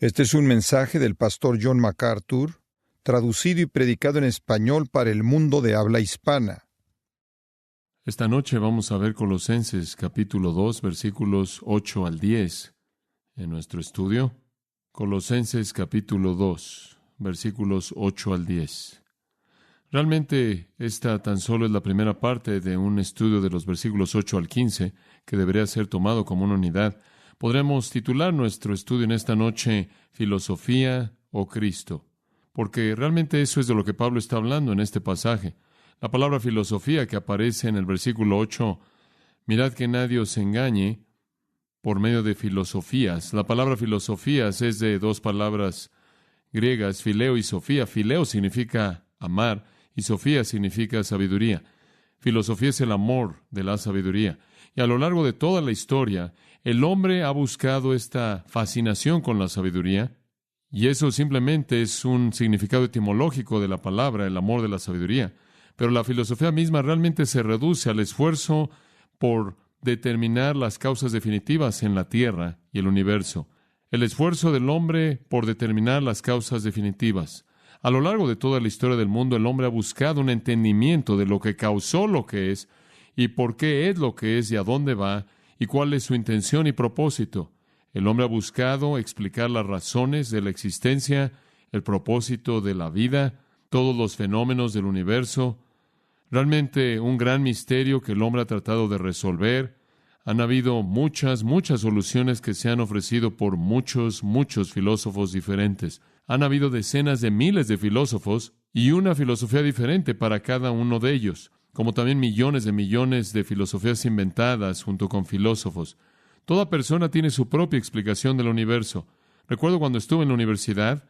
Este es un mensaje del pastor John MacArthur, traducido y predicado en español para el mundo de habla hispana. Esta noche vamos a ver Colosenses capítulo 2, versículos 8 al 10 en nuestro estudio. Colosenses capítulo 2, versículos 8 al 10. Realmente esta tan solo es la primera parte de un estudio de los versículos 8 al 15 que debería ser tomado como una unidad. Podremos titular nuestro estudio en esta noche Filosofía o Cristo, porque realmente eso es de lo que Pablo está hablando en este pasaje. La palabra filosofía que aparece en el versículo 8, mirad que nadie os engañe por medio de filosofías. La palabra filosofías es de dos palabras griegas, fileo y sofía. Fileo significa amar y sofía significa sabiduría. Filosofía es el amor de la sabiduría. Y a lo largo de toda la historia, el hombre ha buscado esta fascinación con la sabiduría, y eso simplemente es un significado etimológico de la palabra, el amor de la sabiduría. Pero la filosofía misma realmente se reduce al esfuerzo por determinar las causas definitivas en la Tierra y el universo. El esfuerzo del hombre por determinar las causas definitivas. A lo largo de toda la historia del mundo, el hombre ha buscado un entendimiento de lo que causó lo que es, y por qué es lo que es y a dónde va, y cuál es su intención y propósito. El hombre ha buscado explicar las razones de la existencia, el propósito de la vida, todos los fenómenos del universo. Realmente un gran misterio que el hombre ha tratado de resolver. Han habido muchas soluciones que se han ofrecido por muchos filósofos diferentes. Han habido decenas de miles de filósofos y una filosofía diferente para cada uno de ellos, como también millones de filosofías inventadas junto con filósofos. Toda persona tiene su propia explicación del universo. Recuerdo cuando estuve en la universidad,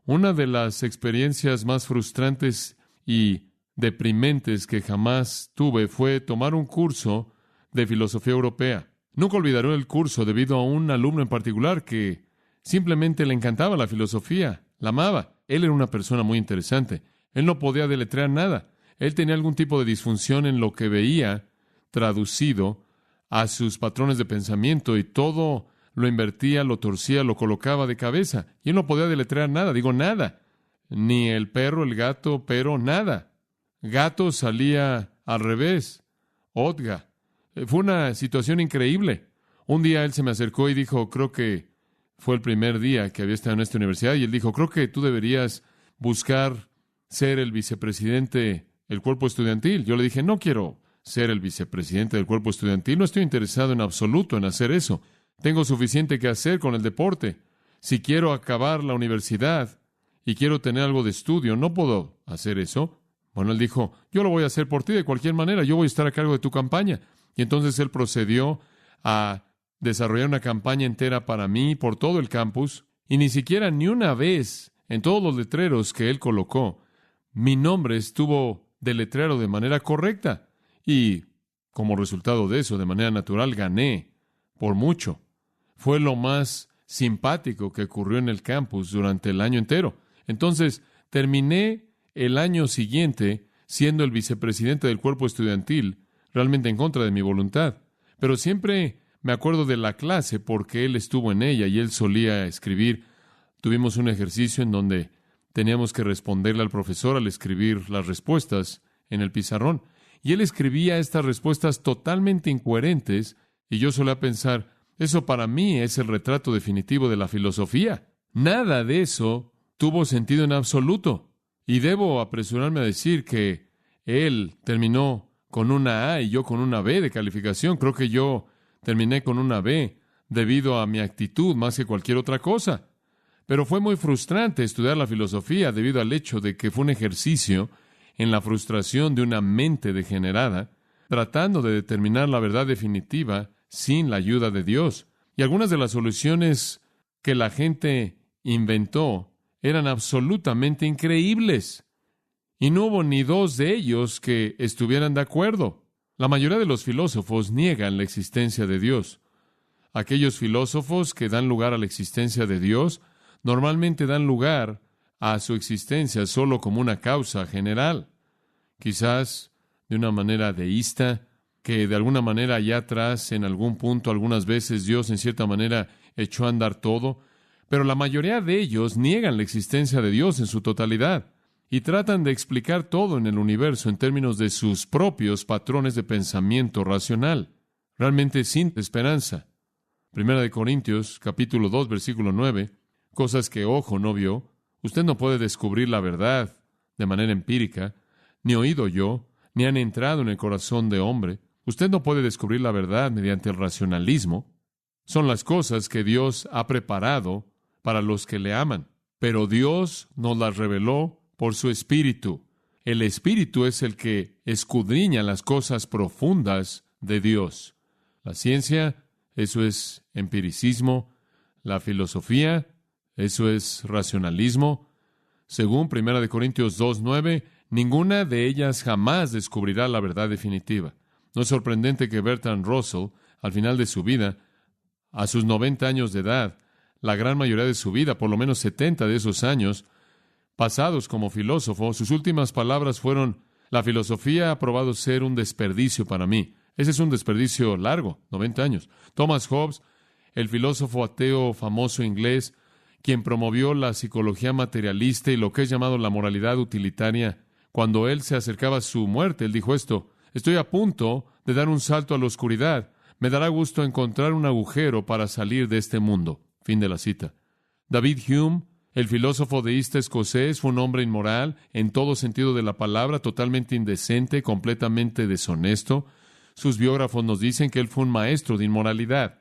una de las experiencias más frustrantes y deprimentes que jamás tuve fue tomar un curso de filosofía europea. Nunca olvidaré el curso debido a un alumno en particular que simplemente le encantaba la filosofía, la amaba. Él era una persona muy interesante. Él no podía deletrear nada. Él tenía algún tipo de disfunción en lo que veía traducido a sus patrones de pensamiento y todo lo invertía, lo torcía, lo colocaba de cabeza. Y él no podía deletrear nada, nada. Ni el perro, el gato, pero nada. Gato salía al revés. Otga. Fue una situación increíble. Un día él se me acercó y dijo, creo que fue el primer día que había estado en esta universidad, y él dijo, creo que tú deberías buscar ser el vicepresidente del cuerpo estudiantil. Yo le dije, no quiero ser el vicepresidente del cuerpo estudiantil, no estoy interesado en absoluto en hacer eso. Tengo suficiente que hacer con el deporte. Si quiero acabar la universidad y quiero tener algo de estudio, no puedo hacer eso. Bueno, él dijo, yo lo voy a hacer por ti de cualquier manera, yo voy a estar a cargo de tu campaña. Y entonces él procedió a desarrollar una campaña entera para mí por todo el campus, y ni siquiera ni una vez en todos los letreros que él colocó, mi nombre estuvo deletreado de manera correcta. Y como resultado de eso, de manera natural, gané por mucho. Fue lo más simpático que ocurrió en el campus durante el año entero. Entonces, terminé el año siguiente siendo el vicepresidente del cuerpo estudiantil, realmente en contra de mi voluntad. Pero siempre me acuerdo de la clase porque él estuvo en ella y él solía escribir. Tuvimos un ejercicio en donde teníamos que responderle al profesor al escribir las respuestas en el pizarrón. Y él escribía estas respuestas totalmente incoherentes, y yo solía pensar, eso para mí es el retrato definitivo de la filosofía. Nada de eso tuvo sentido en absoluto. Y debo apresurarme a decir que él terminó con una A y yo con una B de calificación. Creo que yo terminé con una B debido a mi actitud más que cualquier otra cosa. Pero fue muy frustrante estudiar la filosofía debido al hecho de que fue un ejercicio en la frustración de una mente degenerada, tratando de determinar la verdad definitiva sin la ayuda de Dios. Y algunas de las soluciones que la gente inventó eran absolutamente increíbles. Y no hubo ni dos de ellos que estuvieran de acuerdo. La mayoría de los filósofos niegan la existencia de Dios. Aquellos filósofos que dan lugar a la existencia de Dios normalmente dan lugar a su existencia solo como una causa general. Quizás de una manera deísta, que de alguna manera allá atrás, en algún punto, algunas veces Dios en cierta manera echó a andar todo, Pero la mayoría de ellos niegan la existencia de Dios en su totalidad y tratan de explicar todo en el universo en términos de sus propios patrones de pensamiento racional, realmente sin esperanza. Primera de Corintios, capítulo 2, versículo 9, cosas que ojo no vio. Usted no puede descubrir la verdad de manera empírica, ni oído yo, ni han entrado en el corazón de hombre. Usted no puede descubrir la verdad mediante el racionalismo. Son las cosas que Dios ha preparado para los que le aman. Pero Dios nos las reveló por su Espíritu. El Espíritu es el que escudriña las cosas profundas de Dios. La ciencia, eso es empiricismo. La filosofía, eso es racionalismo. Según 1 Corintios 2:9, ninguna de ellas jamás descubrirá la verdad definitiva. No es sorprendente que Bertrand Russell, al final de su vida, a sus 90 años de edad, la gran mayoría de su vida, por lo menos 70 de esos años, pasados como filósofo, sus últimas palabras fueron: la filosofía ha probado ser un desperdicio para mí. Ese es un desperdicio largo, 90 años. Thomas Hobbes, el filósofo ateo famoso inglés, quien promovió la psicología materialista y lo que es llamado la moralidad utilitaria, cuando él se acercaba a su muerte, él dijo esto: estoy a punto de dar un salto a la oscuridad. Me dará gusto encontrar un agujero para salir de este mundo. Fin de la cita. David Hume, el filósofo deísta escocés, fue un hombre inmoral en todo sentido de la palabra, totalmente indecente, completamente deshonesto. Sus biógrafos nos dicen que él fue un maestro de inmoralidad,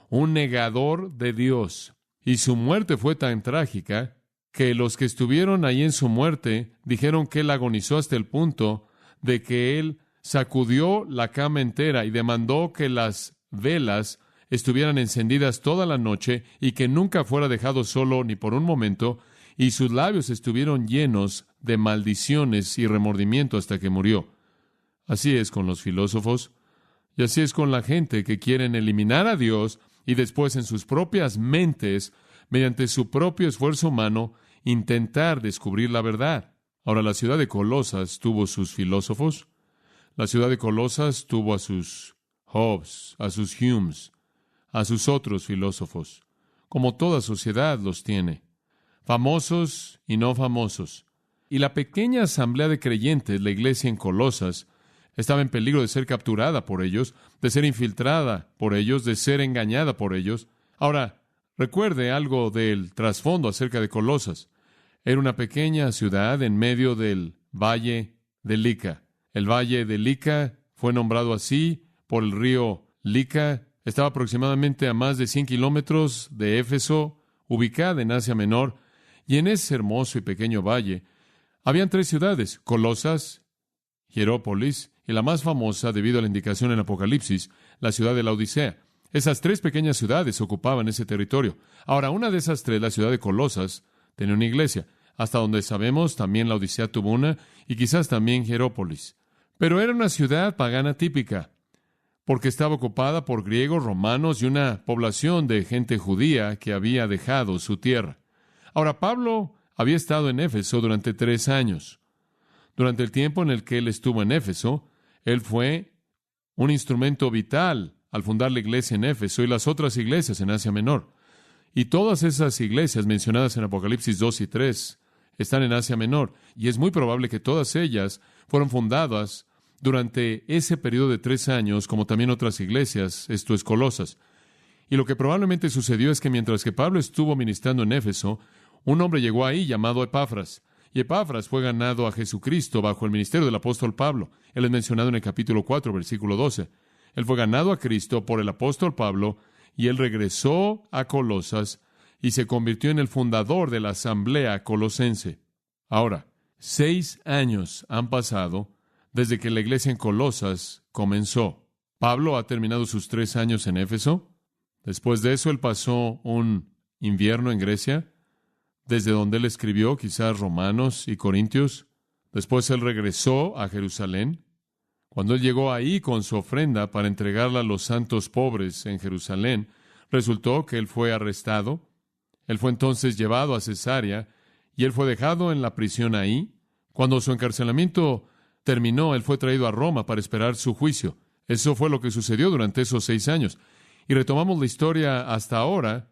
un negador de Dios. Y su muerte fue tan trágica que los que estuvieron ahí en su muerte dijeron que él agonizó hasta el punto de que él sacudió la cama entera y demandó que las velas estuvieran encendidas toda la noche y que nunca fuera dejado solo ni por un momento, y sus labios estuvieron llenos de maldiciones y remordimiento hasta que murió. Así es con los filósofos, y así es con la gente que quieren eliminar a Dios y después en sus propias mentes, mediante su propio esfuerzo humano, intentar descubrir la verdad. Ahora, la ciudad de Colosas tuvo sus filósofos. La ciudad de Colosas tuvo a sus Hobbes, a sus Humes, a sus otros filósofos, como toda sociedad los tiene, famosos y no famosos. Y la pequeña asamblea de creyentes, la iglesia en Colosas, estaba en peligro de ser capturada por ellos, de ser infiltrada por ellos, de ser engañada por ellos. Ahora, recuerde algo del trasfondo acerca de Colosas. Era una pequeña ciudad en medio del valle de Lica. El valle de Lica fue nombrado así por el río Lica. Estaba aproximadamente a más de 100 kilómetros de Éfeso, ubicada en Asia Menor, y en ese hermoso y pequeño valle habían 3 ciudades: Colosas, Hierópolis y la más famosa, debido a la indicación en Apocalipsis, la ciudad de la Odisea. Esas 3 pequeñas ciudades ocupaban ese territorio. Ahora, una de esas 3, la ciudad de Colosas, tenía una iglesia. Hasta donde sabemos, también la Odisea tuvo una, y quizás también Hierópolis. Pero era una ciudad pagana típica, porque estaba ocupada por griegos, romanos y una población de gente judía que había dejado su tierra. Ahora, Pablo había estado en Éfeso durante 3 años. Durante el tiempo en el que él estuvo en Éfeso, él fue un instrumento vital al fundar la iglesia en Éfeso y las otras iglesias en Asia Menor. Y todas esas iglesias mencionadas en Apocalipsis 2 y 3 están en Asia Menor, y es muy probable que todas ellas fueron fundadas durante ese periodo de 3 años, como también otras iglesias, esto es Colosas. Y lo que probablemente sucedió es que mientras que Pablo estuvo ministrando en Éfeso, un hombre llegó ahí llamado Epafras. Y Epafras fue ganado a Jesucristo bajo el ministerio del apóstol Pablo. Él es mencionado en el capítulo 4, versículo 12. Él fue ganado a Cristo por el apóstol Pablo, y él regresó a Colosas y se convirtió en el fundador de la asamblea colosense. Ahora, 6 años han pasado desde que la iglesia en Colosas comenzó. Pablo ha terminado sus 3 años en Éfeso. Después de eso, él pasó un invierno en Grecia, desde donde él escribió quizás Romanos y Corintios. Después él regresó a Jerusalén. Cuando él llegó ahí con su ofrenda para entregarla a los santos pobres en Jerusalén, resultó que él fue arrestado. Él fue entonces llevado a Cesarea y él fue dejado en la prisión ahí. Cuando su encarcelamiento terminó, él fue traído a Roma para esperar su juicio. Eso fue lo que sucedió durante esos 6 años. Y retomamos la historia hasta ahora,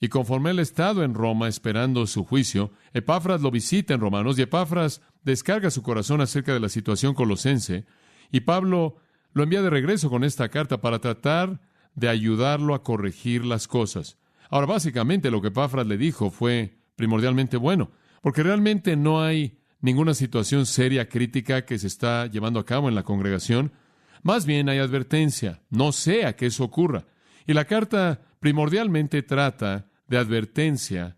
Y conforme él ha estado en Roma esperando su juicio, Epafras lo visita en Romanos y Epafras descarga su corazón acerca de la situación colosense y Pablo lo envía de regreso con esta carta para tratar de ayudarlo a corregir las cosas. Ahora, básicamente lo que Epafras le dijo fue primordialmente bueno, porque realmente no hay ninguna situación seria, crítica que se está llevando a cabo en la congregación. Más bien hay advertencia, no sea que eso ocurra. Y la carta primordialmente trata de advertencia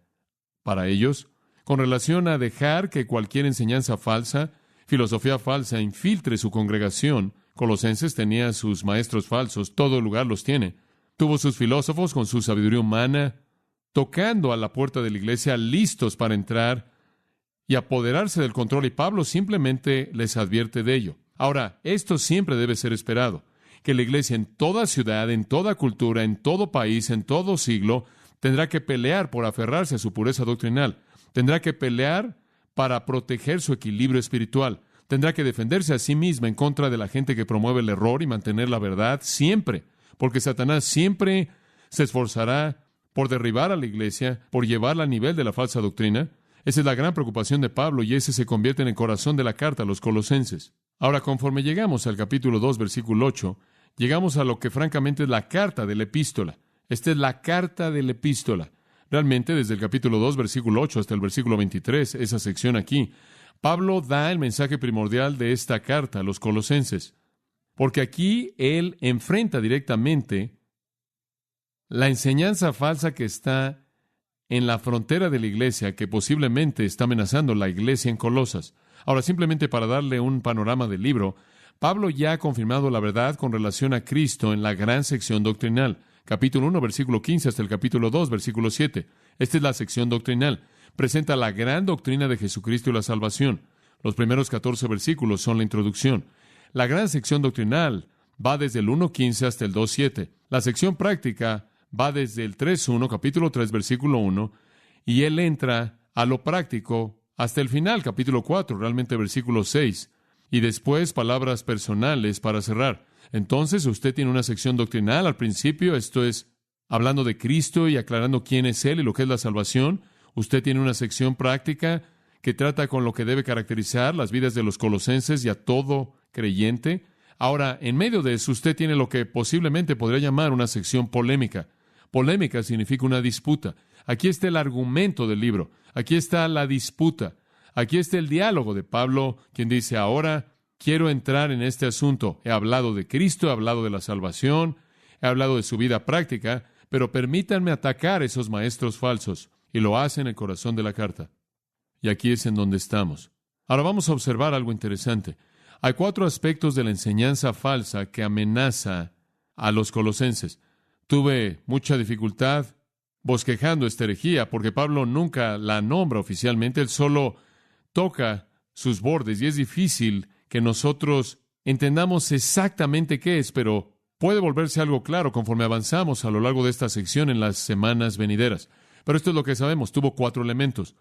para ellos con relación a dejar que cualquier enseñanza falsa, filosofía falsa, infiltre su congregación. Colosenses tenía sus maestros falsos, todo lugar los tiene. Tuvo sus filósofos con su sabiduría humana, tocando a la puerta de la iglesia, listos para entrar y apoderarse del control, y Pablo simplemente les advierte de ello. Ahora, esto siempre debe ser esperado, que la iglesia en toda ciudad, en toda cultura, en todo país, en todo siglo, tendrá que pelear por aferrarse a su pureza doctrinal, tendrá que pelear para proteger su equilibrio espiritual, tendrá que defenderse a sí misma en contra de la gente que promueve el error y mantener la verdad siempre, porque Satanás siempre se esforzará por derribar a la iglesia, por llevarla a nivel de la falsa doctrina. Esa es la gran preocupación de Pablo y ese se convierte en el corazón de la carta a los colosenses. Ahora, conforme llegamos al capítulo 2, versículo 8, llegamos a lo que francamente es la carta de la epístola. Esta es la carta de la epístola. Realmente, desde el capítulo 2, versículo 8 hasta el versículo 23, esa sección aquí, Pablo da el mensaje primordial de esta carta a los colosenses. Porque aquí él enfrenta directamente la enseñanza falsa que está en la frontera de la iglesia, que posiblemente está amenazando la iglesia en Colosas. Ahora, simplemente para darle un panorama del libro, Pablo ya ha confirmado la verdad con relación a Cristo en la gran sección doctrinal. Capítulo 1, versículo 15 hasta el capítulo 2, versículo 7. Esta es la sección doctrinal. Presenta la gran doctrina de Jesucristo y la salvación. Los primeros 14 versículos son la introducción. La gran sección doctrinal va desde el 1.15 hasta el 2.7. La sección práctica va desde el 3.1, capítulo 3, versículo 1, y él entra a lo práctico hasta el final, capítulo 4, realmente versículo 6, y después palabras personales para cerrar. Entonces, usted tiene una sección doctrinal al principio, esto es, hablando de Cristo y aclarando quién es Él y lo que es la salvación. Usted tiene una sección práctica que trata con lo que debe caracterizar las vidas de los colosenses y a todo creyente. Ahora, en medio de eso, usted tiene lo que posiblemente podría llamar una sección polémica. Polémica significa una disputa. Aquí está el argumento del libro. Aquí está la disputa. Aquí está el diálogo de Pablo, quien dice, ahora quiero entrar en este asunto. He hablado de Cristo, he hablado de la salvación, he hablado de su vida práctica, pero permítanme atacar a esos maestros falsos. Y lo hace en el corazón de la carta. Y aquí es en donde estamos. Ahora vamos a observar algo interesante. Hay 4 aspectos de la enseñanza falsa que amenaza a los colosenses. Tuve mucha dificultad bosquejando esta herejía porque Pablo nunca la nombra oficialmente, él solo toca sus bordes y es difícil que nosotros entendamos exactamente qué es, pero puede volverse algo claro conforme avanzamos a lo largo de esta sección en las semanas venideras. Pero esto es lo que sabemos, tuvo 4 elementos.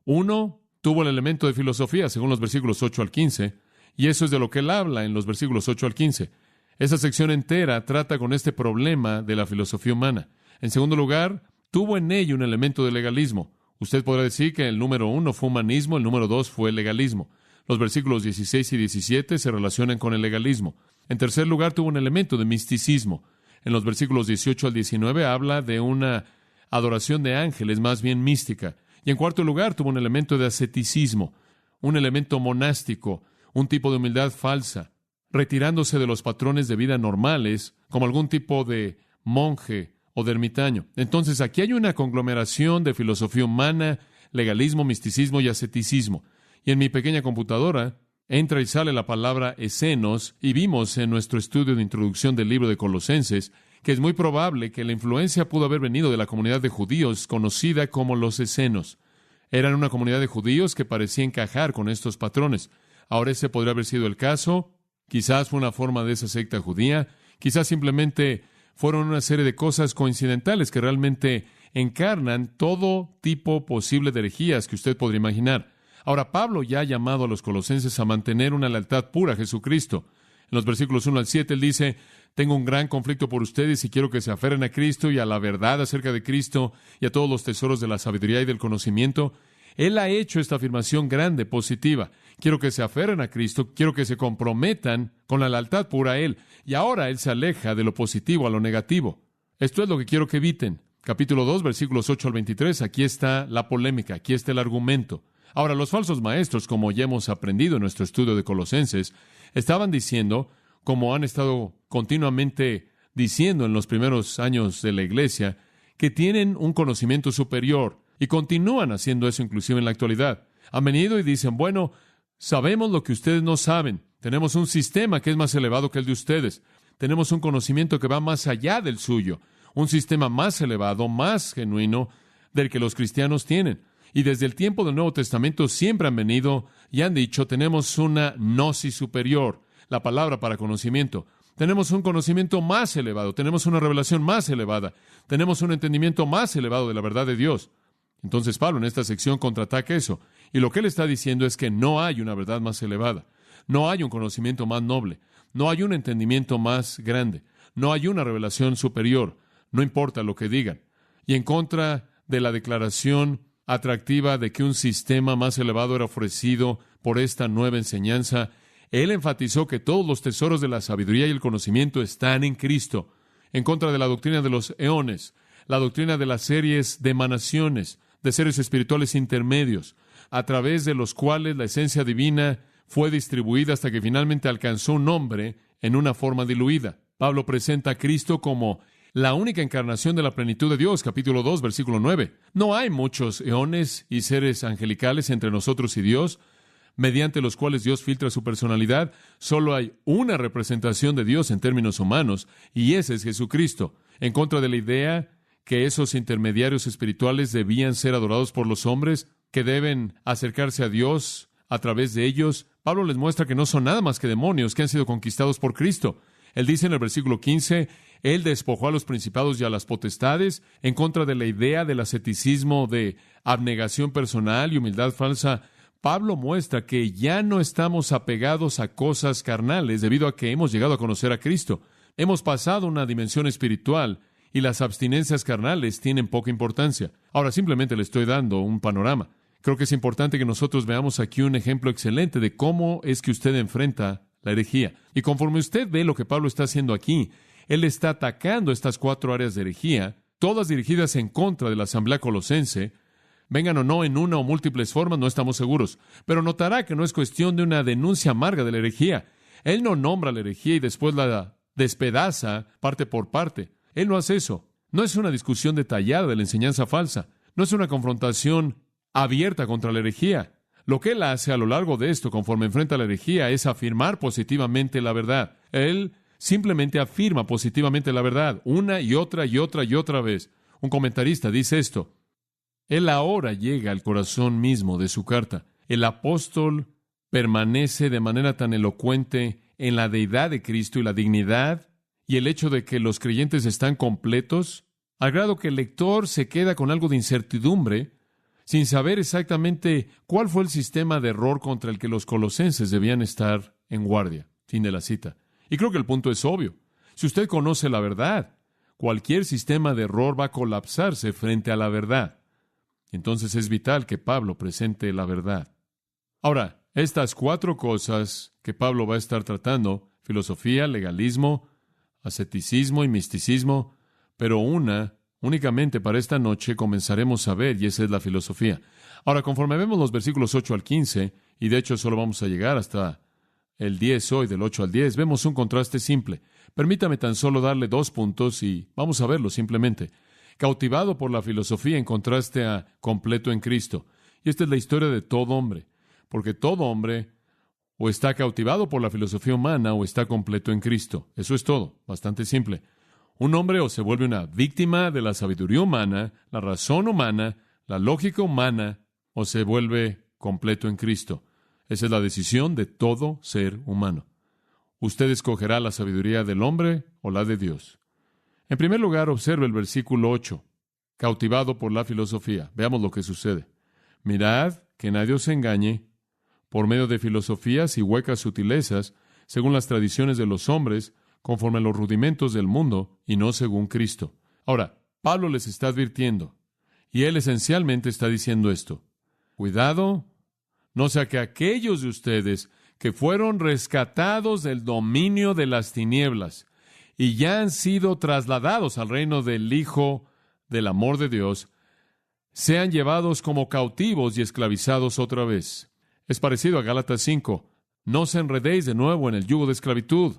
1, tuvo el elemento de filosofía, según los versículos 8 al 15, y eso es de lo que él habla en los versículos 8 al 15. Esa sección entera trata con este problema de la filosofía humana. En segundo lugar, tuvo en ello un elemento de legalismo. Usted podrá decir que el número 1 fue humanismo, el número 2 fue legalismo. Los versículos 16 y 17 se relacionan con el legalismo. En tercer lugar, tuvo un elemento de misticismo. En los versículos 18 al 19 habla de una adoración de ángeles más bien mística. Y en cuarto lugar, tuvo un elemento de asceticismo, un elemento monástico, un tipo de humildad falsa, retirándose de los patrones de vida normales, como algún tipo de monje o de ermitaño. Entonces, aquí hay una conglomeración de filosofía humana, legalismo, misticismo y asceticismo. Y en mi pequeña computadora entra y sale la palabra esenos, y vimos en nuestro estudio de introducción del libro de Colosenses que es muy probable que la influencia pudo haber venido de la comunidad de judíos conocida como los esenos. Eran una comunidad de judíos que parecía encajar con estos patrones. Ahora ese podría haber sido el caso. Quizás fue una forma de esa secta judía. Quizás simplemente fueron una serie de cosas coincidentales que realmente encarnan todo tipo posible de herejías que usted podría imaginar. Ahora, Pablo ya ha llamado a los colosenses a mantener una lealtad pura a Jesucristo. En los versículos 1 al 7, él dice, tengo un gran conflicto por ustedes y quiero que se aferren a Cristo y a la verdad acerca de Cristo y a todos los tesoros de la sabiduría y del conocimiento. Él ha hecho esta afirmación grande, positiva. Quiero que se aferren a Cristo, quiero que se comprometan con la lealtad pura a Él. Y ahora Él se aleja de lo positivo a lo negativo. Esto es lo que quiero que eviten. Capítulo 2, versículos 8 al 23, aquí está la polémica, aquí está el argumento. Ahora, los falsos maestros, como ya hemos aprendido en nuestro estudio de Colosenses, estaban diciendo, como han estado continuamente diciendo en los primeros años de la iglesia, que tienen un conocimiento superior y continúan haciendo eso inclusive en la actualidad. Han venido y dicen, bueno, sabemos lo que ustedes no saben. Tenemos un sistema que es más elevado que el de ustedes. Tenemos un conocimiento que va más allá del suyo. Un sistema más elevado, más genuino del que los cristianos tienen. Y desde el tiempo del Nuevo Testamento siempre han venido y han dicho, tenemos una gnosis superior, la palabra para conocimiento. Tenemos un conocimiento más elevado, tenemos una revelación más elevada, tenemos un entendimiento más elevado de la verdad de Dios. Entonces Pablo en esta sección contraataca eso. Y lo que él está diciendo es que no hay una verdad más elevada, no hay un conocimiento más noble, no hay un entendimiento más grande, no hay una revelación superior, no importa lo que digan. Y en contra de la declaración atractiva de que un sistema más elevado era ofrecido por esta nueva enseñanza, él enfatizó que todos los tesoros de la sabiduría y el conocimiento están en Cristo, en contra de la doctrina de los eones, la doctrina de las series de emanaciones, de seres espirituales intermedios, a través de los cuales la esencia divina fue distribuida hasta que finalmente alcanzó un hombre en una forma diluida. Pablo presenta a Cristo como la única encarnación de la plenitud de Dios, capítulo 2, versículo 9. No hay muchos eones y seres angelicales entre nosotros y Dios, mediante los cuales Dios filtra su personalidad. Solo hay una representación de Dios en términos humanos, y ese es Jesucristo. En contra de la idea que esos intermediarios espirituales debían ser adorados por los hombres, que deben acercarse a Dios a través de ellos, Pablo les muestra que no son nada más que demonios que han sido conquistados por Cristo. Él dice en el versículo 15, Él despojó a los principados y a las potestades en contra de la idea del asceticismo, de abnegación personal y humildad falsa. Pablo muestra que ya no estamos apegados a cosas carnales debido a que hemos llegado a conocer a Cristo. Hemos pasado a una dimensión espiritual y las abstinencias carnales tienen poca importancia. Ahora simplemente le estoy dando un panorama. Creo que es importante que nosotros veamos aquí un ejemplo excelente de cómo es que usted enfrenta la herejía. Y conforme usted ve lo que Pablo está haciendo aquí, él está atacando estas 4 áreas de herejía, todas dirigidas en contra de la asamblea colosense. Vengan o no en una o múltiples formas, no estamos seguros. Pero notará que no es cuestión de una denuncia amarga de la herejía. Él no nombra la herejía y después la despedaza parte por parte. Él no hace eso. No es una discusión detallada de la enseñanza falsa. No es una confrontación abierta contra la herejía. Lo que él hace a lo largo de esto, conforme enfrenta la herejía, es afirmar positivamente la verdad. Él simplemente afirma positivamente la verdad, una y otra y otra y otra vez. Un comentarista dice esto: él ahora llega al corazón mismo de su carta. El apóstol permanece de manera tan elocuente en la deidad de Cristo y la dignidad y el hecho de que los creyentes están completos, al grado que el lector se queda con algo de incertidumbre, sin saber exactamente cuál fue el sistema de error contra el que los colosenses debían estar en guardia. Fin de la cita. Y creo que el punto es obvio. Si usted conoce la verdad, cualquier sistema de error va a colapsarse frente a la verdad. Entonces es vital que Pablo presente la verdad. Ahora, estas 4 cosas que Pablo va a estar tratando, filosofía, legalismo, asceticismo y misticismo, pero únicamente para esta noche comenzaremos a ver, y esa es la filosofía. Ahora, conforme vemos los versículos 8 al 15, y de hecho solo vamos a llegar hasta el 10 hoy, del 8 al 10, vemos un contraste simple. Permítame tan solo darle 2 puntos y vamos a verlo simplemente. Cautivado por la filosofía en contraste a completo en Cristo. Y esta es la historia de todo hombre, porque todo hombre o está cautivado por la filosofía humana o está completo en Cristo. Eso es todo, bastante simple. Un hombre o se vuelve una víctima de la sabiduría humana, la razón humana, la lógica humana, o se vuelve completo en Cristo. Esa es la decisión de todo ser humano. Usted escogerá la sabiduría del hombre o la de Dios. En primer lugar, observe el versículo 8. Cautivado por la filosofía. Veamos lo que sucede. Mirad que nadie os engañe por medio de filosofías y huecas sutilezas según las tradiciones de los hombres, conforme a los rudimentos del mundo, y no según Cristo. Ahora, Pablo les está advirtiendo, y él esencialmente está diciendo esto: cuidado, no sea que aquellos de ustedes que fueron rescatados del dominio de las tinieblas y ya han sido trasladados al reino del Hijo del amor de Dios, sean llevados como cautivos y esclavizados otra vez. Es parecido a Gálatas 5. No os enredéis de nuevo en el yugo de esclavitud.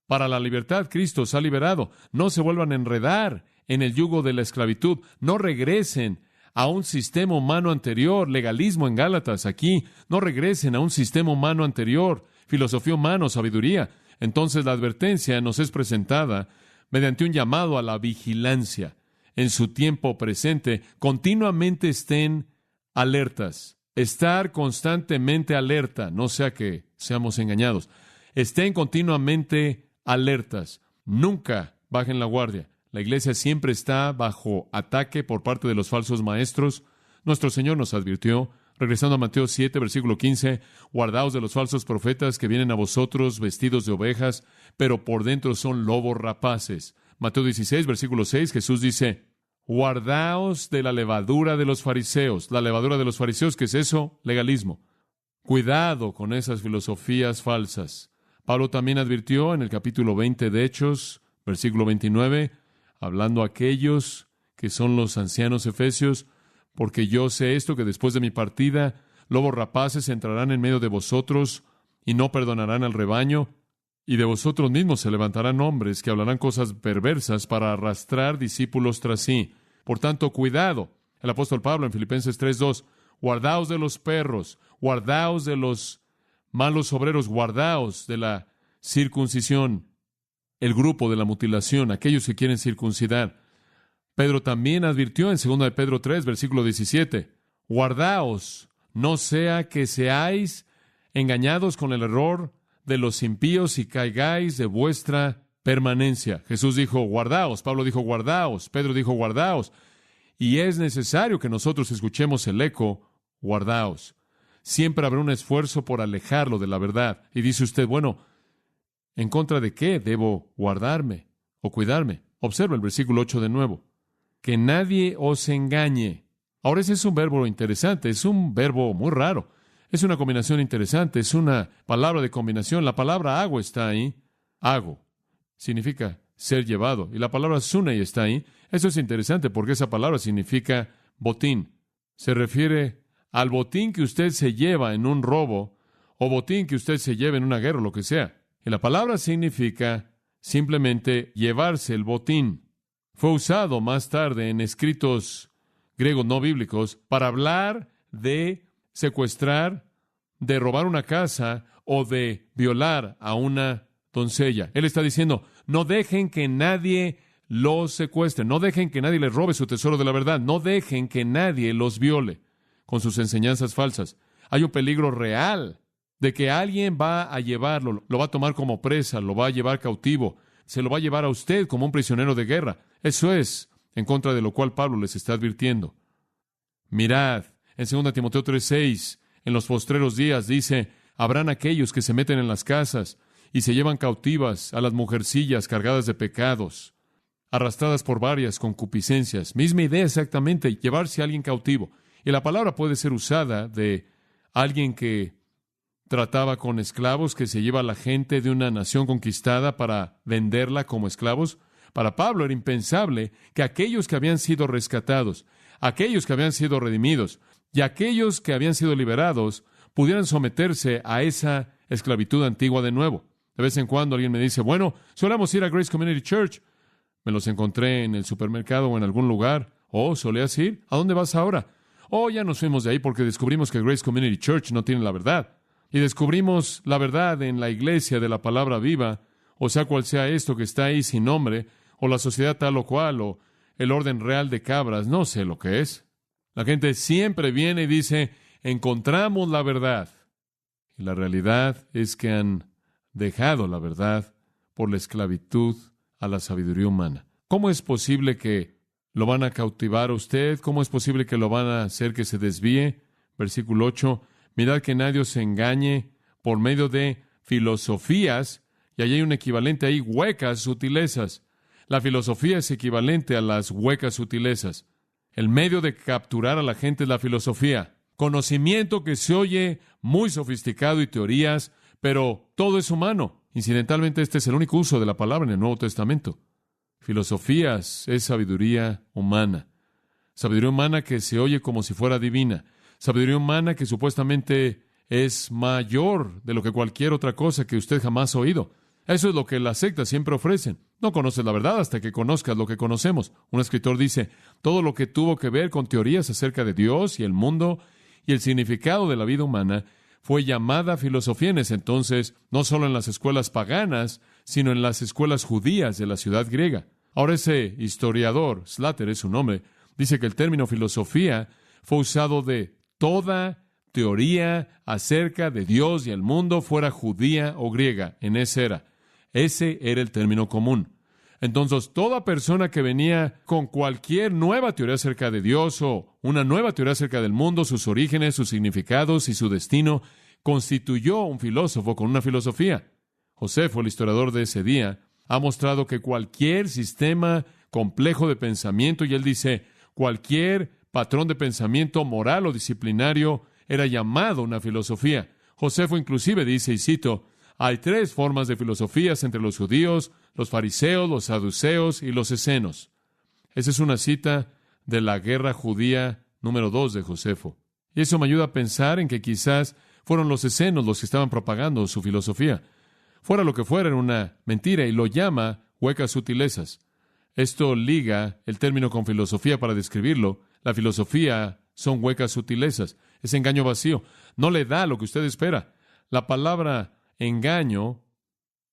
Para la libertad Cristo os ha liberado. No se vuelvan a enredar en el yugo de la esclavitud. No regresen a un sistema humano anterior, legalismo en Gálatas. Aquí, no regresen a un sistema humano anterior, filosofía humana o sabiduría. Entonces la advertencia nos es presentada mediante un llamado a la vigilancia. En su tiempo presente, continuamente estén alertas. Estar constantemente alerta, no sea que seamos engañados. Estén continuamente alertas. Nunca bajen la guardia. La iglesia siempre está bajo ataque por parte de los falsos maestros. Nuestro Señor nos advirtió, regresando a Mateo 7, versículo 15, guardaos de los falsos profetas que vienen a vosotros vestidos de ovejas, pero por dentro son lobos rapaces. Mateo 16, versículo 6, Jesús dice, guardaos de la levadura de los fariseos. La levadura de los fariseos, ¿qué es eso? Legalismo. Cuidado con esas filosofías falsas. Pablo también advirtió en el capítulo 20 de Hechos, versículo 29, hablando a aquellos que son los ancianos efesios, porque yo sé esto, que después de mi partida, lobos rapaces entrarán en medio de vosotros y no perdonarán al rebaño, y de vosotros mismos se levantarán hombres que hablarán cosas perversas para arrastrar discípulos tras sí. Por tanto, cuidado. El apóstol Pablo en Filipenses 3:2, guardaos de los perros, guardaos de los malos obreros, guardaos de la circuncisión, el grupo de la mutilación, aquellos que quieren circuncidar. Pedro también advirtió en 2 de Pedro 3, versículo 17, guardaos, no sea que seáis engañados con el error de los impíos y caigáis de vuestra permanencia. Jesús dijo, guardaos. Pablo dijo, guardaos. Pedro dijo, guardaos. Y es necesario que nosotros escuchemos el eco, guardaos. Siempre habrá un esfuerzo por alejarlo de la verdad. Y dice usted, bueno, ¿en contra de qué debo guardarme o cuidarme? Observa el versículo 8 de nuevo. Que nadie os engañe. Ahora ese es un verbo interesante, es un verbo muy raro. Es una combinación interesante, es una palabra de combinación. La palabra ago está ahí. Ago significa ser llevado. Y la palabra sunei está ahí. Eso es interesante porque esa palabra significa botín. Se refiere al botín que usted se lleva en un robo o botín que usted se lleva en una guerra o lo que sea. Y la palabra significa simplemente llevarse el botín. Fue usado más tarde en escritos griegos no bíblicos para hablar de secuestrar, de robar una casa o de violar a una doncella. Él está diciendo, no dejen que nadie los secuestre, no dejen que nadie les robe su tesoro de la verdad, no dejen que nadie los viole con sus enseñanzas falsas. Hay un peligro real de que alguien va a llevarlo, lo va a tomar como presa, lo va a llevar cautivo, se lo va a llevar a usted como un prisionero de guerra. Eso es en contra de lo cual Pablo les está advirtiendo. Mirad, en 2 Timoteo 3:6, en los postreros días dice, habrán aquellos que se meten en las casas y se llevan cautivas a las mujercillas cargadas de pecados, arrastradas por varias concupiscencias. Misma idea exactamente, llevarse a alguien cautivo. Y la palabra puede ser usada de alguien que trataba con esclavos, que se lleva a la gente de una nación conquistada para venderla como esclavos. Para Pablo era impensable que aquellos que habían sido rescatados, aquellos que habían sido redimidos y aquellos que habían sido liberados pudieran someterse a esa esclavitud antigua de nuevo. De vez en cuando alguien me dice, bueno, solemos ir a Grace Community Church. Me los encontré en el supermercado o en algún lugar. Oh, ¿solías ir? ¿A dónde vas ahora? Oh, ya nos fuimos de ahí porque descubrimos que Grace Community Church no tiene la verdad. Y descubrimos la verdad en la iglesia de la palabra viva, o sea cual sea esto que está ahí sin nombre, o la sociedad tal o cual, o el orden real de cabras, no sé lo que es. La gente siempre viene y dice, encontramos la verdad. Y la realidad es que han dejado la verdad por la esclavitud a la sabiduría humana. ¿Cómo es posible que lo van a cautivar a usted? ¿Cómo es posible que lo van a hacer que se desvíe? Versículo 8, mirad que nadie os engañe por medio de filosofías, y allí hay un equivalente ahí, huecas sutilezas. La filosofía es equivalente a las huecas sutilezas. El medio de capturar a la gente es la filosofía. Conocimiento que se oye muy sofisticado y teorías, pero todo es humano. Incidentalmente, este es el único uso de la palabra en el Nuevo Testamento. Filosofías es sabiduría humana. Sabiduría humana que se oye como si fuera divina. Sabiduría humana que supuestamente es mayor de lo que cualquier otra cosa que usted jamás ha oído. Eso es lo que las sectas siempre ofrecen. No conoces la verdad hasta que conozcas lo que conocemos. Un escritor dice, todo lo que tuvo que ver con teorías acerca de Dios y el mundo y el significado de la vida humana fue llamada filosofía en ese entonces, no solo en las escuelas paganas, sino en las escuelas judías de la ciudad griega. Ahora ese historiador, Slater es su nombre, dice que el término filosofía fue usado de toda teoría acerca de Dios y el mundo, fuera judía o griega, en esa era. Ese era el término común. Entonces, toda persona que venía con cualquier nueva teoría acerca de Dios o una nueva teoría acerca del mundo, sus orígenes, sus significados y su destino, constituyó un filósofo con una filosofía. Josefo, el historiador de ese día, ha mostrado que cualquier sistema complejo de pensamiento, y él dice, cualquier patrón de pensamiento moral o disciplinario era llamado una filosofía. Josefo inclusive dice, y cito, hay 3 formas de filosofías entre los judíos, los fariseos, los saduceos y los escenos. Esa es una cita de la guerra judía número 2 de Josefo. Y eso me ayuda a pensar en que quizás fueron los escenos los que estaban propagando su filosofía. Fuera lo que fuera, era una mentira, y lo llama huecas sutilezas. Esto liga el término con filosofía para describirlo. La filosofía son huecas sutilezas. Es engaño vacío. No le da lo que usted espera. La palabra engaño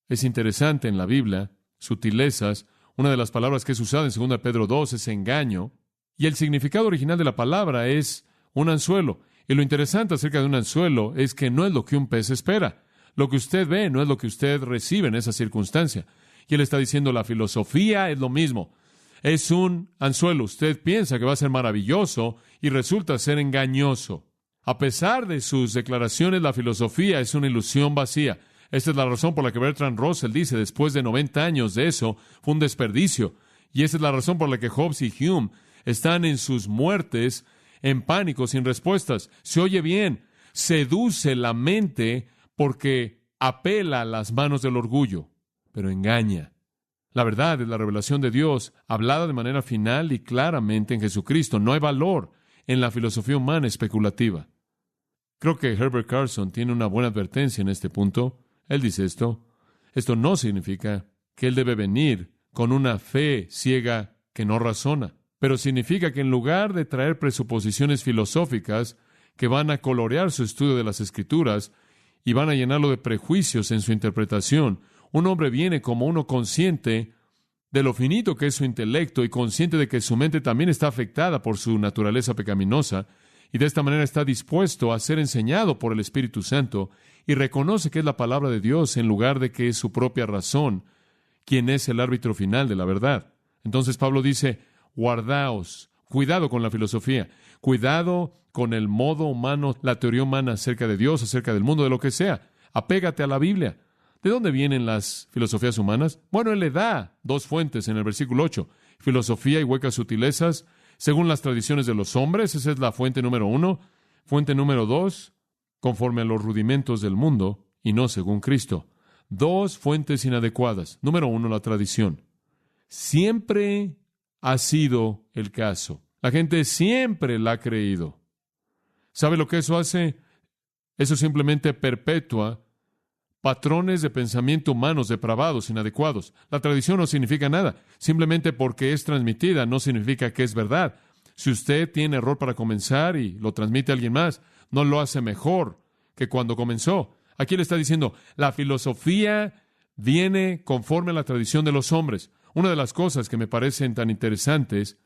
es interesante en la Biblia. Sutilezas, una de las palabras que es usada en 2 Pedro 2 es engaño. Y el significado original de la palabra es un anzuelo. Y lo interesante acerca de un anzuelo es que no es lo que un pez espera. Lo que usted ve no es lo que usted recibe en esa circunstancia. Y él está diciendo, la filosofía es lo mismo. Es un anzuelo. Usted piensa que va a ser maravilloso y resulta ser engañoso. A pesar de sus declaraciones, la filosofía es una ilusión vacía. Esta es la razón por la que Bertrand Russell dice, después de 90 años de eso, fue un desperdicio. Y esa es la razón por la que Hobbes y Hume están en sus muertes, en pánico, sin respuestas. Se oye bien, seduce la mente porque apela a las manos del orgullo, pero engaña. La verdad es la revelación de Dios, hablada de manera final y claramente en Jesucristo. No hay valor en la filosofía humana especulativa. Creo que Herbert Carson tiene una buena advertencia en este punto. Él dice esto. Esto no significa que él debe venir con una fe ciega que no razona, pero significa que en lugar de traer presuposiciones filosóficas que van a colorear su estudio de las Escrituras y van a llenarlo de prejuicios en su interpretación, un hombre viene como uno consciente de lo finito que es su intelecto y consciente de que su mente también está afectada por su naturaleza pecaminosa, y de esta manera está dispuesto a ser enseñado por el Espíritu Santo y reconoce que es la palabra de Dios en lugar de que es su propia razón quien es el árbitro final de la verdad. Entonces Pablo dice, guardaos, cuidado con la filosofía, cuidado con el modo humano, la teoría humana acerca de Dios, acerca del mundo, de lo que sea. Apégate a la Biblia. ¿De dónde vienen las filosofías humanas? Bueno, él le da 2 fuentes en el versículo 8. Filosofía y huecas sutilezas, según las tradiciones de los hombres. Esa es la fuente número 1. Fuente número 2, conforme a los rudimentos del mundo y no según Cristo. 2 fuentes inadecuadas. Número 1, la tradición. Siempre ha sido el caso. La gente siempre la ha creído. ¿Sabe lo que eso hace? Eso simplemente perpetúa patrones de pensamiento humanos depravados, inadecuados. La tradición no significa nada. Simplemente porque es transmitida no significa que es verdad. Si usted tiene error para comenzar y lo transmite a alguien más, no lo hace mejor que cuando comenzó. Aquí le está diciendo, la filosofía viene conforme a la tradición de los hombres. Una de las cosas que me parecen tan interesantes,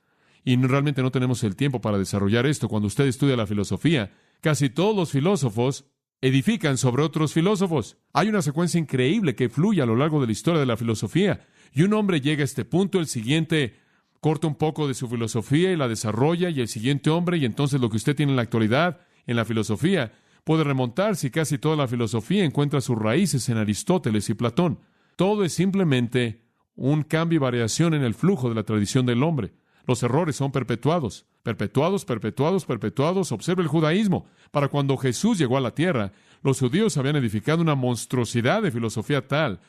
y realmente no tenemos el tiempo para desarrollar esto, cuando usted estudia la filosofía, casi todos los filósofos edifican sobre otros filósofos. Hay una secuencia increíble que fluye a lo largo de la historia de la filosofía. Y un hombre llega a este punto, el siguiente corta un poco de su filosofía y la desarrolla, y el siguiente hombre, y entonces lo que usted tiene en la actualidad, en la filosofía, puede remontarse y casi toda la filosofía encuentra sus raíces en Aristóteles y Platón. Todo es simplemente un cambio y variación en el flujo de la tradición del hombre. Los errores son perpetuados. Perpetuados, perpetuados, perpetuados. Observe el judaísmo. Para cuando Jesús llegó a la tierra, los judíos habían edificado una monstruosidad de filosofía tal,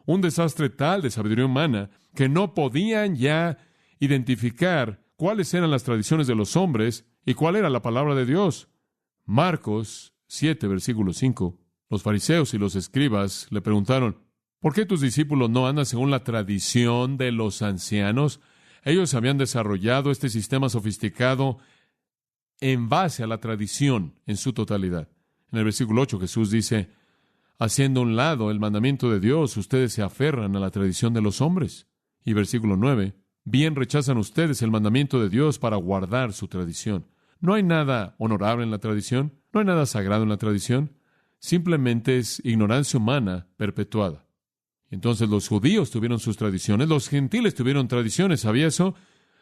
un desastre tal de sabiduría humana, que no podían ya identificar cuáles eran las tradiciones de los hombres y cuál era la palabra de Dios. Marcos 7, versículo 5. Los fariseos y los escribas le preguntaron, ¿por qué tus discípulos no andan según la tradición de los ancianos? Ellos habían desarrollado este sistema sofisticado en base a la tradición en su totalidad. En el versículo 8 Jesús dice, haciendo a un lado el mandamiento de Dios, ustedes se aferran a la tradición de los hombres. Y versículo 9, bien rechazan ustedes el mandamiento de Dios para guardar su tradición. No hay nada honorable en la tradición, no hay nada sagrado en la tradición, simplemente es ignorancia humana perpetuada. Entonces los judíos tuvieron sus tradiciones, los gentiles tuvieron tradiciones, ¿sabía eso?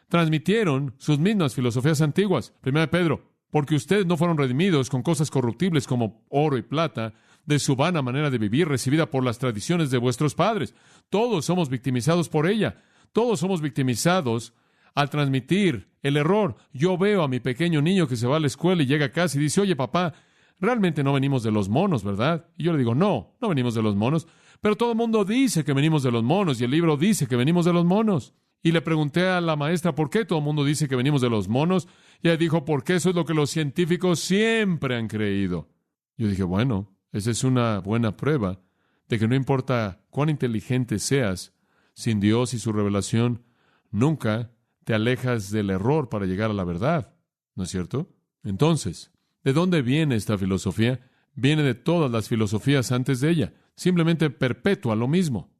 Transmitieron sus mismas filosofías antiguas. 1 Pedro, porque ustedes no fueron redimidos con cosas corruptibles como oro y plata, de su vana manera de vivir recibida por las tradiciones de vuestros padres. Todos somos victimizados por ella. Todos somos victimizados al transmitir el error. Yo veo a mi pequeño niño que se va a la escuela y llega a casa y dice, oye papá, realmente no venimos de los monos, ¿verdad? Y yo le digo, no venimos de los monos. Pero todo el mundo dice que venimos de los monos y el libro dice que venimos de los monos. Y le pregunté a la maestra, ¿por qué todo el mundo dice que venimos de los monos? Y ella dijo, porque eso es lo que los científicos siempre han creído. Yo dije, bueno, esa es una buena prueba de que no importa cuán inteligente seas, sin Dios y su revelación, nunca te alejas del error para llegar a la verdad. ¿No es cierto? Entonces, ¿de dónde viene esta filosofía? Viene de todas las filosofías antes de ella. Simplemente perpetúa lo mismo.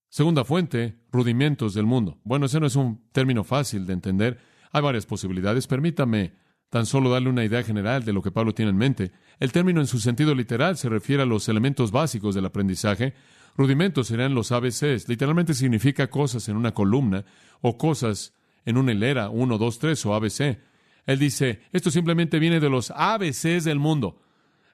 Segunda fuente, rudimentos del mundo. Bueno, ese no es un término fácil de entender. Hay varias posibilidades. Permítame tan solo darle una idea general de lo que Pablo tiene en mente. El término en su sentido literal se refiere a los elementos básicos del aprendizaje. Rudimentos serían los ABCs. Literalmente significa cosas en una columna o cosas en una hilera, 1, 2, 3 o ABC. Él dice, esto simplemente viene de los ABCs del mundo.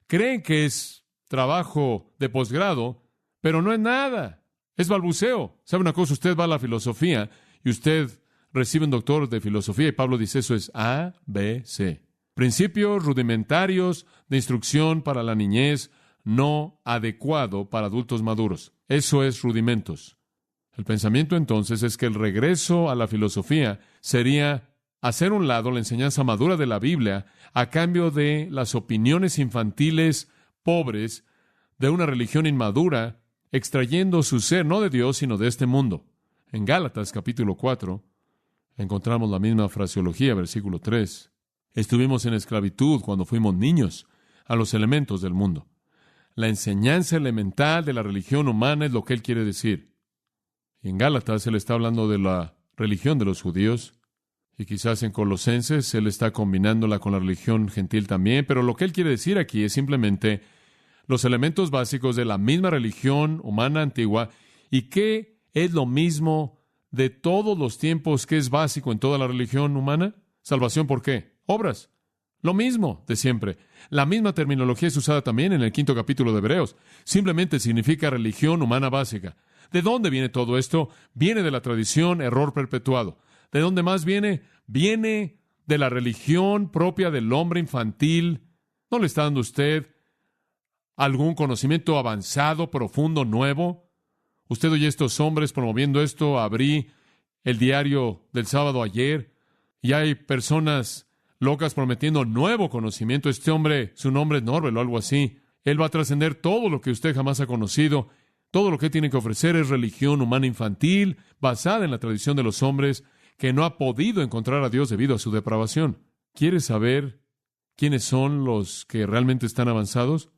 Creen que es trabajo de posgrado, pero no es nada. Es balbuceo. ¿Sabe una cosa? Usted va a la filosofía y usted recibe un doctor de filosofía y Pablo dice eso es A, B, C. Principios rudimentarios de instrucción para la niñez no adecuado para adultos maduros. Eso es rudimentos. El pensamiento entonces es que el regreso a la filosofía sería hacer a un lado la enseñanza madura de la Biblia a cambio de las opiniones infantiles pobres de una religión inmadura, extrayendo su ser no de Dios, sino de este mundo. En Gálatas capítulo 4 encontramos la misma fraseología, versículo 3. Estuvimos en esclavitud cuando fuimos niños a los elementos del mundo. La enseñanza elemental de la religión humana es lo que él quiere decir. Y en Gálatas él está hablando de la religión de los judíos, y quizás en Colosenses él está combinándola con la religión gentil también, pero lo que él quiere decir aquí es simplemente los elementos básicos de la misma religión humana antigua, y que es lo mismo de todos los tiempos que es básico en toda la religión humana. ¿Salvación por qué? Obras. Lo mismo de siempre. La misma terminología es usada también en el 5º capítulo de Hebreos. Simplemente significa religión humana básica. ¿De dónde viene todo esto? Viene de la tradición, error perpetuado. ¿De dónde más viene? Viene de la religión propia del hombre infantil. ¿No le está dando usted algún conocimiento avanzado, profundo, nuevo? Usted oye a estos hombres promoviendo esto. Abrí el diario del sábado ayer y hay personas locas prometiendo nuevo conocimiento. Este hombre, su nombre es Norvel o algo así. Él va a trascender todo lo que usted jamás ha conocido. Todo lo que tiene que ofrecer es religión humana infantil, basada en la tradición de los hombres, que no ha podido encontrar a Dios debido a su depravación. ¿Quiere saber quiénes son los que realmente están avanzados?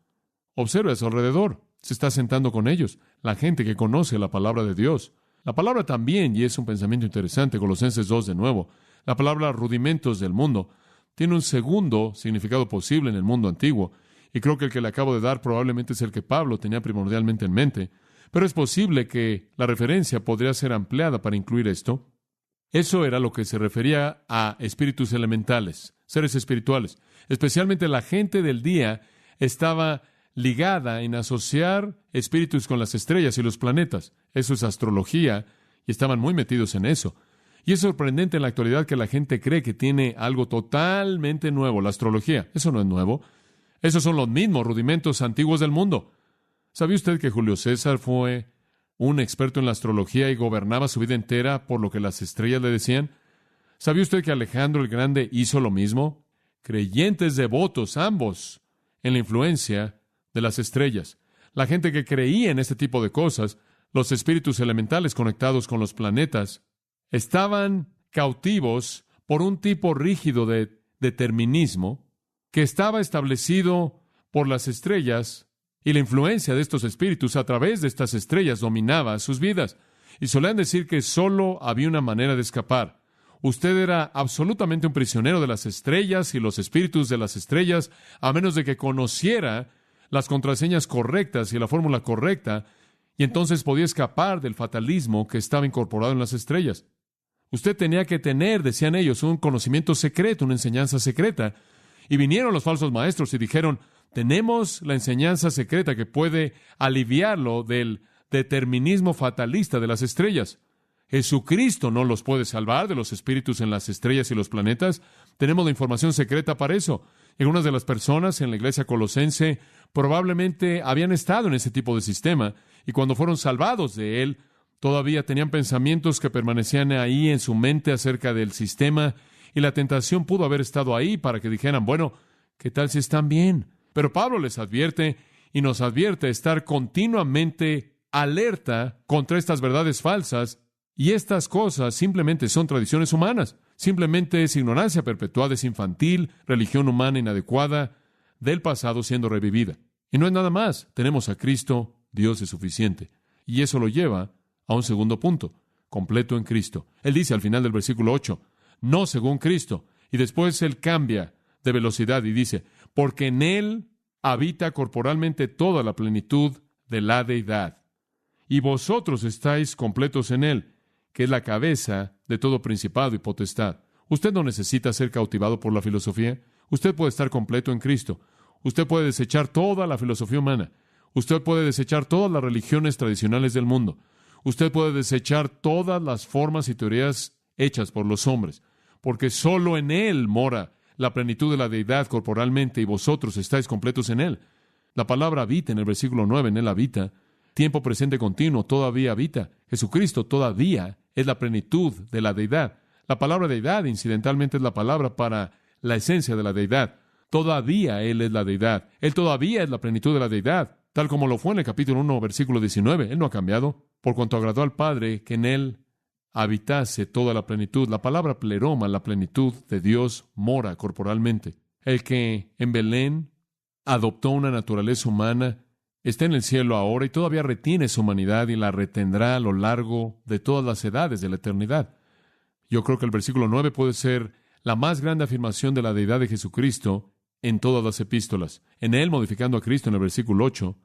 Observe a su alrededor. Se está sentando con ellos. La gente que conoce la palabra de Dios. La palabra también, y es un pensamiento interesante, Colosenses 2 de nuevo, la palabra rudimentos del mundo tiene un segundo significado posible en el mundo antiguo, y creo que el que le acabo de dar probablemente es el que Pablo tenía primordialmente en mente, pero es posible que la referencia podría ser ampliada para incluir esto. Eso era lo que se refería a espíritus elementales, seres espirituales. Especialmente la gente del día estaba ligada en asociar espíritus con las estrellas y los planetas. Eso es astrología, y estaban muy metidos en eso. Y es sorprendente en la actualidad que la gente cree que tiene algo totalmente nuevo, la astrología. Eso no es nuevo. Esos son los mismos rudimentos antiguos del mundo. ¿Sabía usted que Julio César fue un experto en la astrología y gobernaba su vida entera por lo que las estrellas le decían? ¿Sabía usted que Alejandro el Grande hizo lo mismo? Creyentes devotos, ambos, en la influencia de las estrellas. La gente que creía en este tipo de cosas, los espíritus elementales conectados con los planetas, estaban cautivos por un tipo rígido de determinismo que estaba establecido por las estrellas, y la influencia de estos espíritus a través de estas estrellas dominaba sus vidas. Y solían decir que solo había una manera de escapar. Usted era absolutamente un prisionero de las estrellas y los espíritus de las estrellas, a menos de que conociera las contraseñas correctas y la fórmula correcta, y entonces podía escapar del fatalismo que estaba incorporado en las estrellas. Usted tenía que tener, decían ellos, un conocimiento secreto, una enseñanza secreta. Y vinieron los falsos maestros y dijeron, tenemos la enseñanza secreta que puede aliviarlo del determinismo fatalista de las estrellas. Jesucristo no los puede salvar de los espíritus en las estrellas y los planetas. Tenemos la información secreta para eso. Y algunas de las personas en la iglesia colosense probablemente habían estado en ese tipo de sistema, y cuando fueron salvados de él, todavía tenían pensamientos que permanecían ahí en su mente acerca del sistema, y la tentación pudo haber estado ahí para que dijeran, bueno, ¿qué tal si están bien? Pero Pablo les advierte y nos advierte estar continuamente alerta contra estas verdades falsas, y estas cosas simplemente son tradiciones humanas, simplemente es ignorancia perpetuada, es infantil, religión humana inadecuada del pasado siendo revivida. Y no es nada más, tenemos a Cristo, Dios es suficiente. Y eso lo lleva a un segundo punto, completo en Cristo. Él dice al final del versículo 8, no según Cristo. Y después él cambia de velocidad y dice, porque en él habita corporalmente toda la plenitud de la deidad. Y vosotros estáis completos en él, que es la cabeza de todo principado y potestad. Usted no necesita ser cautivado por la filosofía. Usted puede estar completo en Cristo. Usted puede desechar toda la filosofía humana. Usted puede desechar todas las religiones tradicionales del mundo. Usted puede desechar todas las formas y teorías hechas por los hombres, porque solo en él mora la plenitud de la deidad corporalmente, y vosotros estáis completos en él. La palabra habita en el versículo 9, en él habita. Tiempo presente continuo, todavía habita. Jesucristo todavía es la plenitud de la deidad. La palabra deidad, incidentalmente, es la palabra para la esencia de la deidad. Todavía Él es la deidad. Él todavía es la plenitud de la deidad, tal como lo fue en el capítulo 1, versículo 19. Él no ha cambiado, por cuanto agradó al Padre que en Él habitase toda la plenitud. La palabra pleroma, la plenitud de Dios, mora corporalmente. El que en Belén adoptó una naturaleza humana está en el cielo ahora y todavía retiene su humanidad y la retendrá a lo largo de todas las edades de la eternidad. Yo creo que el versículo 9 puede ser la más grande afirmación de la deidad de Jesucristo en todas las epístolas. En él, modificando a Cristo en el versículo 8,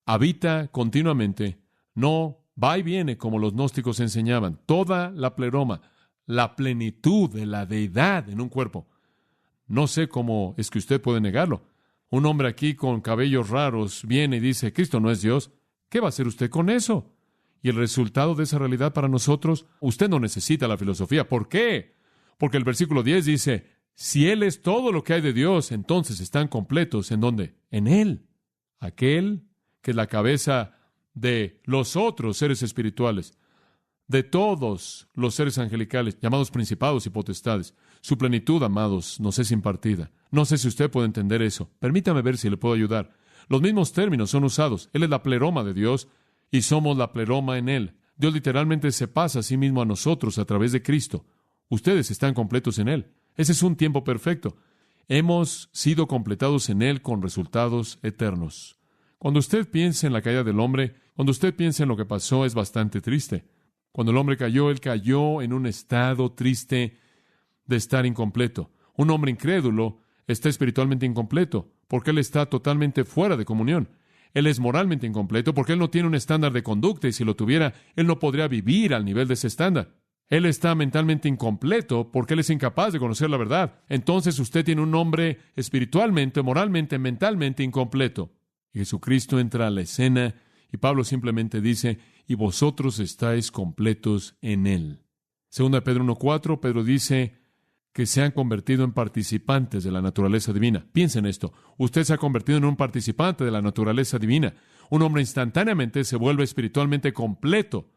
habita continuamente, no va y viene como los gnósticos enseñaban, toda la pleroma, la plenitud de la deidad en un cuerpo. No sé cómo es que usted puede negarlo. Un hombre aquí con cabellos raros viene y dice, Cristo no es Dios. ¿Qué va a hacer usted con eso? Y el resultado de esa realidad para nosotros, usted no necesita la filosofía. ¿Por qué? Porque el versículo 10 dice, si Él es todo lo que hay de Dios, entonces están completos. ¿En dónde? En Él. Aquel que es la cabeza de los otros seres espirituales, de todos los seres angelicales, llamados principados y potestades. Su plenitud, amados, nos es impartida. No sé si usted puede entender eso. Permítame ver si le puedo ayudar. Los mismos términos son usados. Él es la pleroma de Dios y somos la pleroma en Él. Dios literalmente se pasa a sí mismo a nosotros a través de Cristo. Ustedes están completos en Él. Ese es un tiempo perfecto. Hemos sido completados en Él con resultados eternos. Cuando usted piensa en la caída del hombre, cuando usted piensa en lo que pasó, es bastante triste. Cuando el hombre cayó, él cayó en un estado triste de estar incompleto. Un hombre incrédulo está espiritualmente incompleto porque él está totalmente fuera de comunión. Él es moralmente incompleto porque él no tiene un estándar de conducta y si lo tuviera, él no podría vivir al nivel de ese estándar. Él está mentalmente incompleto porque él es incapaz de conocer la verdad. Entonces usted tiene un hombre espiritualmente, moralmente, mentalmente incompleto. Y Jesucristo entra a la escena y Pablo simplemente dice, y vosotros estáis completos en Él. Segunda de Pedro 1:4, Pedro dice que se han convertido en participantes de la naturaleza divina. Piensen en esto. Usted se ha convertido en un participante de la naturaleza divina. Un hombre instantáneamente se vuelve espiritualmente completo.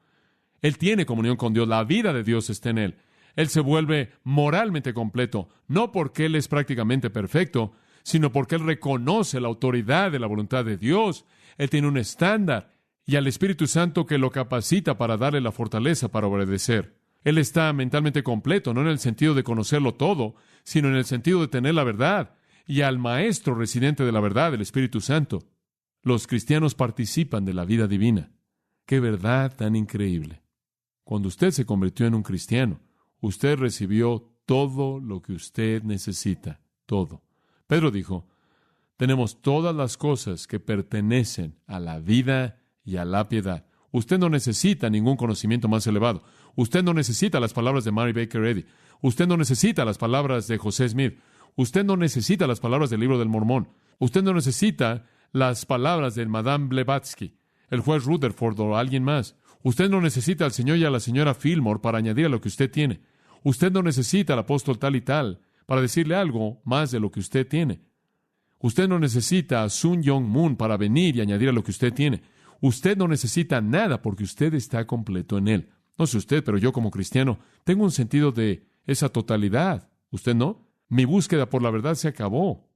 Él tiene comunión con Dios. La vida de Dios está en él. Él se vuelve moralmente completo, no porque él es prácticamente perfecto, sino porque él reconoce la autoridad de la voluntad de Dios. Él tiene un estándar y al Espíritu Santo que lo capacita para darle la fortaleza para obedecer. Él está mentalmente completo, no en el sentido de conocerlo todo, sino en el sentido de tener la verdad y al Maestro residente de la verdad, el Espíritu Santo. Los cristianos participan de la vida divina. ¡Qué verdad tan increíble! Cuando usted se convirtió en un cristiano, usted recibió todo lo que usted necesita, todo. Pedro dijo, tenemos todas las cosas que pertenecen a la vida y a la piedad. Usted no necesita ningún conocimiento más elevado. Usted no necesita las palabras de Mary Baker Eddy. Usted no necesita las palabras de José Smith. Usted no necesita las palabras del Libro del Mormón. Usted no necesita las palabras de Madame Blavatsky, el juez Rutherford o alguien más. Usted no necesita al señor y a la señora Fillmore para añadir a lo que usted tiene. Usted no necesita al apóstol tal y tal para decirle algo más de lo que usted tiene. Usted no necesita a Sun Young Moon para venir y añadir a lo que usted tiene. Usted no necesita nada porque usted está completo en Él. No sé usted, pero yo como cristiano tengo un sentido de esa totalidad. ¿Usted no? Mi búsqueda por la verdad se acabó.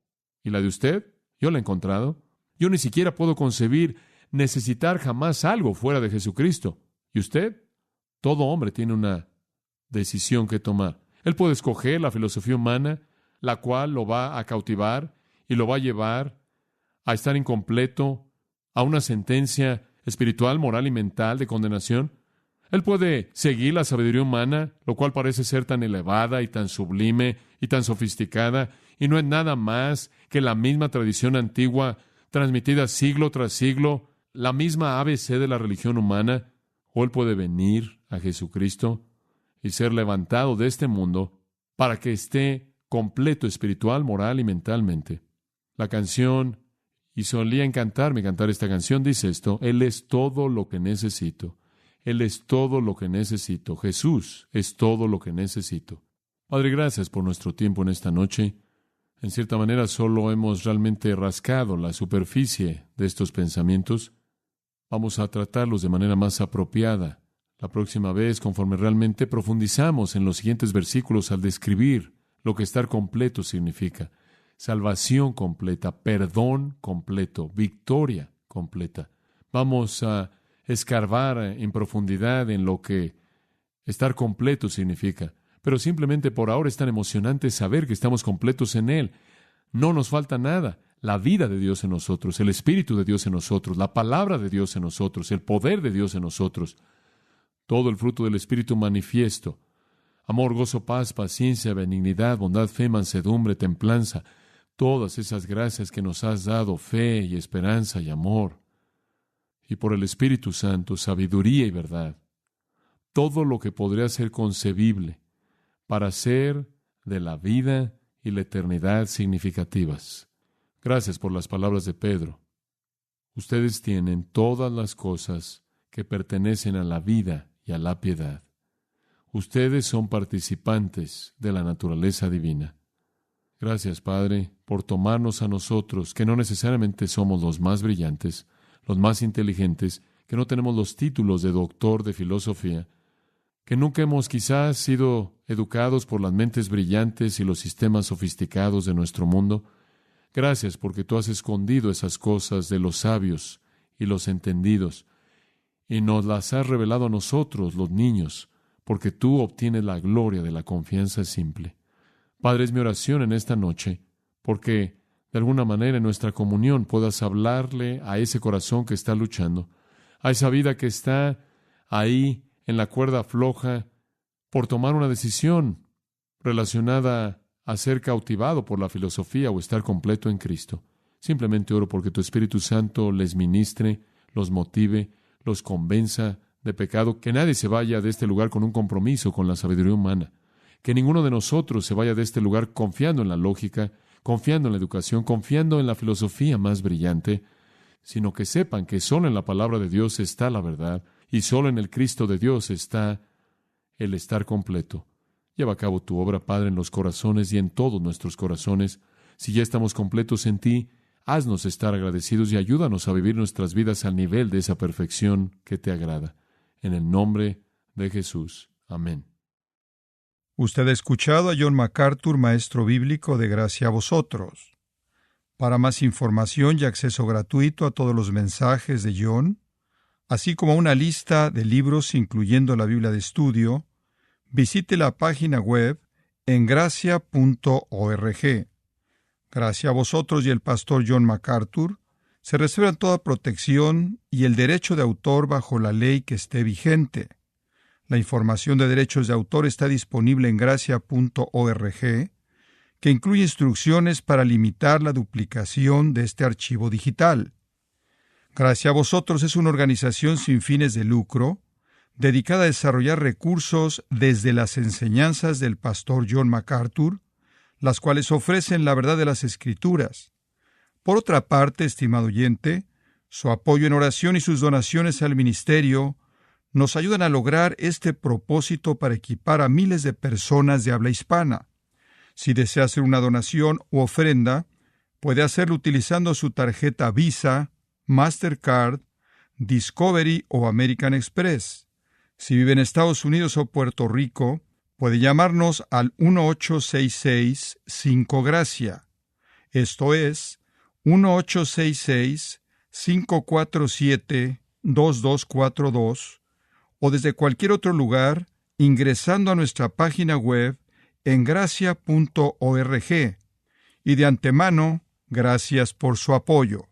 ¿Y la de usted? Yo la he encontrado. Yo ni siquiera puedo concebir necesitar jamás algo fuera de Jesucristo. ¿Y usted? Todo hombre tiene una decisión que tomar. Él puede escoger la filosofía humana, la cual lo va a cautivar y lo va a llevar a estar incompleto, a una sentencia espiritual, moral y mental de condenación. Él puede seguir la sabiduría humana, lo cual parece ser tan elevada y tan sublime y tan sofisticada, y no es nada más que la misma tradición antigua transmitida siglo tras siglo, la misma ABC de la religión humana. O él puede venir a Jesucristo y ser levantado de este mundo para que esté completo espiritual, moral y mentalmente. La canción, y solía encantarme cantar esta canción, dice esto: Él es todo lo que necesito. Él es todo lo que necesito. Jesús es todo lo que necesito. Padre, gracias por nuestro tiempo en esta noche. En cierta manera solo hemos realmente rascado la superficie de estos pensamientos. Vamos a tratarlos de manera más apropiada la próxima vez, conforme realmente profundizamos en los siguientes versículos al describir lo que estar completo significa. Salvación completa, perdón completo, victoria completa. Vamos a escarbar en profundidad en lo que estar completo significa. Pero simplemente por ahora es tan emocionante saber que estamos completos en Él. No nos falta nada. La vida de Dios en nosotros, el Espíritu de Dios en nosotros, la palabra de Dios en nosotros, el poder de Dios en nosotros. Todo el fruto del Espíritu manifiesto. Amor, gozo, paz, paciencia, benignidad, bondad, fe, mansedumbre, templanza. Todas esas gracias que nos has dado, fe y esperanza y amor. Y por el Espíritu Santo, sabiduría y verdad. Todo lo que podría ser concebible para hacer de la vida y la eternidad significativas. Gracias por las palabras de Pedro. Ustedes tienen todas las cosas que pertenecen a la vida y a la piedad. Ustedes son participantes de la naturaleza divina. Gracias, Padre, por tomarnos a nosotros, que no necesariamente somos los más brillantes, los más inteligentes, que no tenemos los títulos de doctor de filosofía, que nunca hemos quizás sido educados por las mentes brillantes y los sistemas sofisticados de nuestro mundo. Gracias porque tú has escondido esas cosas de los sabios y los entendidos y nos las has revelado a nosotros, los niños, porque tú obtienes la gloria de la confianza simple. Padre, es mi oración en esta noche, porque de alguna manera en nuestra comunión puedas hablarle a ese corazón que está luchando, a esa vida que está ahí en la cuerda floja por tomar una decisión relacionada a ser cautivado por la filosofía o estar completo en Cristo. Simplemente oro porque tu Espíritu Santo les ministre, los motive, los convenza de pecado, que nadie se vaya de este lugar con un compromiso con la sabiduría humana, que ninguno de nosotros se vaya de este lugar confiando en la lógica, confiando en la educación, confiando en la filosofía más brillante, sino que sepan que solo en la palabra de Dios está la verdad y solo en el Cristo de Dios está el estar completo. Lleva a cabo tu obra, Padre, en los corazones y en todos nuestros corazones. Si ya estamos completos en ti, haznos estar agradecidos y ayúdanos a vivir nuestras vidas al nivel de esa perfección que te agrada. En el nombre de Jesús. Amén. Usted ha escuchado a John MacArthur, maestro bíblico de Gracia a Vosotros. Para más información y acceso gratuito a todos los mensajes de John, así como una lista de libros incluyendo la Biblia de estudio, visite la página web en gracia.org. Gracia a Vosotros y el pastor John MacArthur se reservan toda protección y el derecho de autor bajo la ley que esté vigente. La información de derechos de autor está disponible en gracia.org, que incluye instrucciones para limitar la duplicación de este archivo digital. Gracia a Vosotros es una organización sin fines de lucro, dedicada a desarrollar recursos desde las enseñanzas del pastor John MacArthur, las cuales ofrecen la verdad de las Escrituras. Por otra parte, estimado oyente, su apoyo en oración y sus donaciones al ministerio nos ayudan a lograr este propósito para equipar a miles de personas de habla hispana. Si desea hacer una donación u ofrenda, puede hacerlo utilizando su tarjeta Visa, Mastercard, Discovery o American Express. Si vive en Estados Unidos o Puerto Rico, puede llamarnos al 1-866-5-GRACIA. Esto es 1-866-547-2242, o desde cualquier otro lugar ingresando a nuestra página web en gracia.org. Y de antemano, gracias por su apoyo.